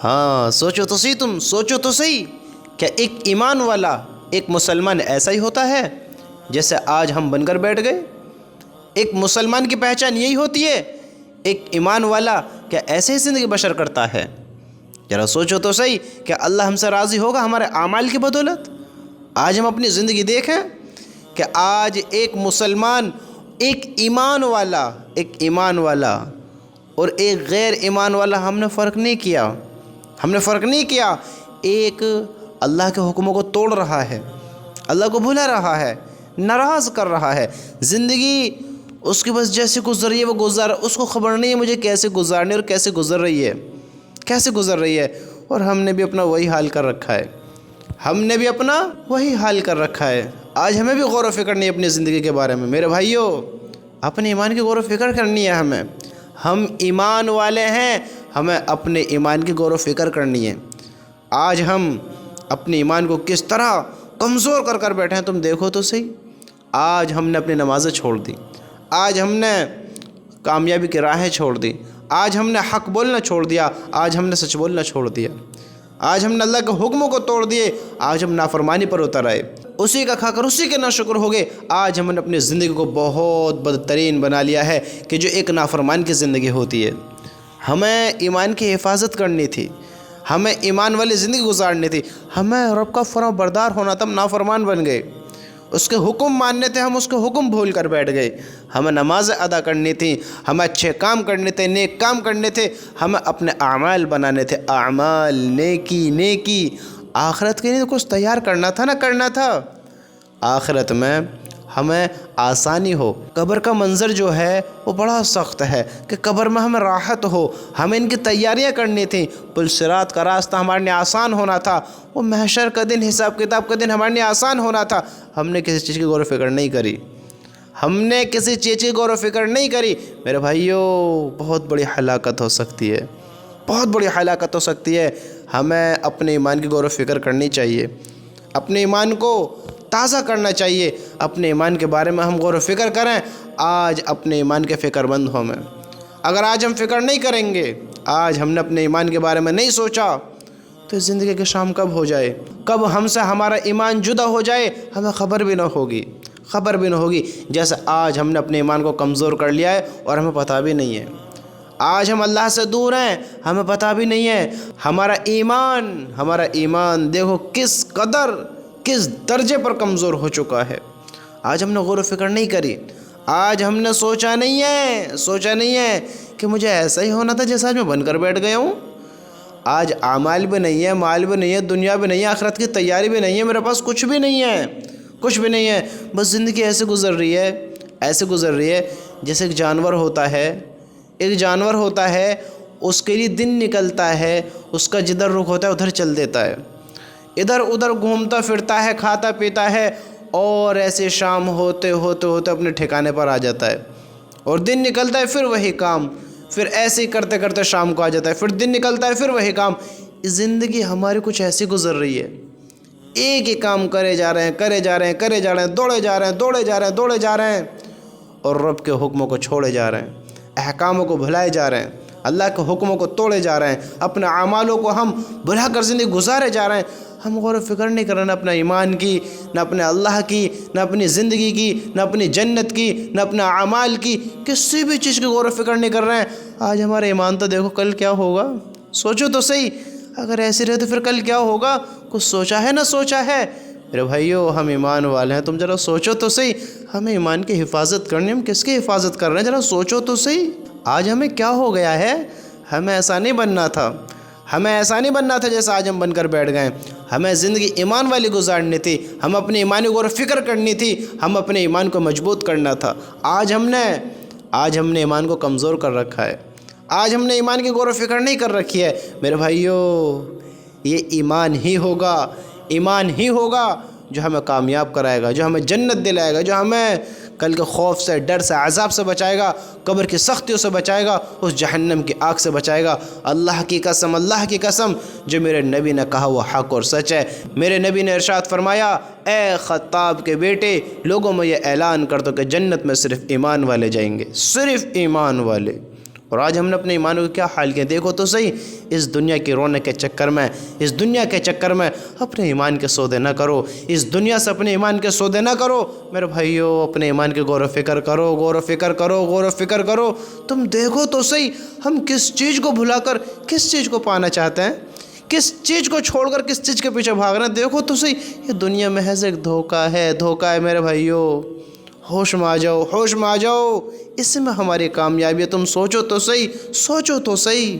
ہاں سوچو تو صحیح، تم سوچو تو صحیح، کیا ایک ایمان والا، ایک مسلمان ایسا ہی ہوتا ہے جیسے آج ہم بن کر بیٹھ گئے؟ ایک مسلمان کی پہچان یہی ہوتی ہے؟ ایک ایمان والا کیا ایسے ہی زندگی بسر کرتا ہے؟ ذرا سوچو تو صحیح، کیا اللہ ہم سے راضی ہوگا ہمارے اعمال کی بدولت؟ آج ہم اپنی زندگی دیکھیں کہ آج ایک مسلمان، ایک ایمان والا اور ایک غیر ایمان والا، ہم نے فرق نہیں کیا، ایک اللہ کے حکموں کو توڑ رہا ہے، اللہ کو بھلا رہا ہے، ناراض کر رہا ہے، زندگی اس کی بس جیسے گزر رہی ہے وہ اس کو خبر نہیں ہے مجھے کیسے گزارنی اور کیسے گزر رہی ہے، اور ہم نے بھی اپنا وہی حال کر رکھا ہے، آج ہمیں بھی غور و فکر نہیں اپنی زندگی کے بارے میں۔ میرے بھائیوں، اپنے ایمان کی غور و فکر کرنی ہے ہمیں، ہم ایمان والے ہیں، ہمیں اپنے ایمان کی غور و فکر کرنی ہے۔ آج ہم اپنے ایمان کو کس طرح کمزور کر بیٹھے ہیں، تم دیکھو تو صحیح۔ آج ہم نے اپنی نمازیں چھوڑ دی، آج ہم نے کامیابی کی راہیں چھوڑ دی، آج ہم نے حق بولنا چھوڑ دیا، آج ہم نے سچ بولنا چھوڑ دیا، آج ہم نے اللہ کے حکموں کو توڑ دیے، آج ہم نافرمانی پر اتر آئے، اسی کا کھا کر اسی کے ناشکر ہو گئے۔ آج ہم نے اپنی زندگی کو بہت بدترین بنا لیا ہے کہ جو ایک نافرمان کی زندگی ہوتی ہے۔ ہمیں ایمان کی حفاظت کرنی تھی، ہمیں ایمان والی زندگی گزارنی تھی، ہمیں رب کا فرمان بردار ہونا تھا، ہم نافرمان بن گئے، اس کے حکم ماننے تھے، ہم اس کے حکم بھول کر بیٹھ گئے۔ ہمیں نمازیں ادا کرنی تھیں، ہمیں اچھے کام کرنے تھے، نیک کام کرنے تھے، ہمیں اپنے اعمال بنانے تھے، اعمال، نیکی، آخرت کے لیے کچھ تیار کرنا تھا۔ آخرت میں ہمیں آسانی ہو، قبر کا منظر جو ہے وہ بڑا سخت ہے کہ قبر میں ہمیں راحت ہو، ہمیں ان کی تیاریاں کرنی تھیں، پل صراط کا راستہ ہمارے لیے آسان ہونا تھا، وہ محشر کا دن، حساب کتاب کا دن ہمارے لیے آسان ہونا تھا۔ ہم نے کسی چیز کی غور و فکر نہیں کری، میرے بھائیوں، بہت بڑی ہلاکت ہو سکتی ہے، ہمیں اپنے ایمان کی غور و فکر کرنی چاہیے، اپنے ایمان کو تازہ کرنا چاہیے، اپنے ایمان کے بارے میں ہم غور و فکر کریں۔ آج اپنے ایمان کے فکر مند ہوں میں، اگر آج ہم فکر نہیں کریں گے، آج ہم نے اپنے ایمان کے بارے میں نہیں سوچا، تو زندگی کی شام کب ہو جائے، کب ہم سے ہمارا ایمان جدا ہو جائے، ہمیں خبر بھی نہ ہوگی، جیسے آج ہم نے اپنے ایمان کو کمزور کر لیا ہے اور ہمیں پتہ بھی نہیں ہے۔ آج ہم اللہ سے دور ہیں، ہمیں پتہ بھی نہیں ہے، ہمارا ایمان دیکھو کس درجے پر کمزور ہو چکا ہے۔ آج ہم نے غور و فکر نہیں کری، آج ہم نے سوچا نہیں ہے کہ مجھے ایسا ہی ہونا تھا جیسا آج میں بن کر بیٹھ گیا ہوں۔ آج اعمال بھی نہیں ہے، مال بھی نہیں ہے، دنیا بھی نہیں ہے، آخرت کی تیاری بھی نہیں ہے، میرے پاس کچھ بھی نہیں ہے، بس زندگی ایسے گزر رہی ہے جیسے ایک جانور ہوتا ہے، اس کے لیے دن نکلتا ہے، اس کا جدھر رخ ہوتا ہے ادھر چل دیتا ہے، ادھر ادھر گھومتا پھرتا ہے، کھاتا پیتا ہے، اور ایسے شام ہوتے اپنے ٹھکانے پر آ جاتا ہے، اور دن نکلتا ہے پھر وہی کام، پھر ایسے ہی کرتے شام کو آ جاتا ہے، پھر دن نکلتا ہے پھر وہی کام۔ زندگی ہماری کچھ ایسی گزر رہی ہے، ایک ہی کام کرے جا رہے ہیں، دوڑے جا رہے ہیں، اور رب کے حکموں کو چھوڑے جا رہے ہیں، احکاموں کو بھلائے جا رہے ہیں، اللہ کے حکموں کو توڑے جا رہے ہیں، اپنے اعمالوں کو ہم بھلا کر زندگی گزارے جا رہے ہیں۔ ہم غور و فکر نہیں کر رہے، نہ اپنے ایمان کی، نہ اپنے اللہ کی، نہ اپنی زندگی کی، نہ اپنی جنت کی، نہ اپنے اعمال کی، کسی بھی چیز کی غور و فکر نہیں کر رہے ہیں۔ آج ہمارا ایمان تو دیکھو کل کیا ہوگا، سوچو تو صحیح، اگر ایسے رہے تو پھر کل کیا ہوگا، کچھ سوچا ہے؟ میرے بھائیو، ہم ایمان والے ہیں، تم ذرا سوچو تو صحیح، ہمیں ایمان کی حفاظت کرنی، ہم کس کی حفاظت کر رہے ہیں، ذرا سوچو تو صحیح۔ آج ہمیں کیا ہو گیا ہے، ہمیں ایسا نہیں بننا تھا جیسا آج ہم بن کر بیٹھ گئے۔ ہمیں زندگی ایمان والی گزارنی تھی، ہم اپنے ایمانی غور و فکر کرنی تھی، ہم اپنے ایمان کو مضبوط کرنا تھا۔ آج ہم نے ایمان کو کمزور کر رکھا ہے، آج ہم نے ایمان کی غور و فکر نہیں کر رکھی ہے۔ میرے بھائیو، یہ ایمان ہی ہوگا جو ہمیں کامیاب کرائے گا، جو ہمیں جنت دلائے گا، جو ہمیں کل کے خوف سے، ڈر سے، عذاب سے بچائے گا، قبر کی سختیوں سے بچائے گا، اس جہنم کی آگ سے بچائے گا۔ اللہ کی قسم، جو میرے نبی نے کہا وہ حق اور سچ ہے۔ میرے نبی نے ارشاد فرمایا، اے خطاب کے بیٹے، لوگوں میں یہ اعلان کر دو کہ جنت میں صرف ایمان والے جائیں گے، صرف ایمان والے، اور آج ہم نے اپنے ایمان کو کیا حال کیا دیکھو تو صحیح. اس دنیا کی رونق کے چکر میں، اس دنیا کے چکر میں اپنے ایمان کے سودے نہ کرو. اس دنیا سے اپنے ایمان کے سودے نہ کرو میرے بھائیو. اپنے ایمان کے غور و فکر کرو، غور و فکر کرو، غور و فکر کرو. تم دیکھو تو صحیح ہم کس چیز کو بھلا کر کس چیز کو پانا چاہتے ہیں، کس چیز کو چھوڑ کر کس چیز کے پیچھے بھاگ رہے ہیں. دیکھو تو صحیح یہ دنیا محض ایک دھوکہ ہے، دھوکہ ہے میرے بھائیو. ہوش میں آ جاؤ، ہوش میں آ جاؤ. اس میں ہماری کامیابی ہے. تم سوچو تو صحیح، سوچو تو صحیح.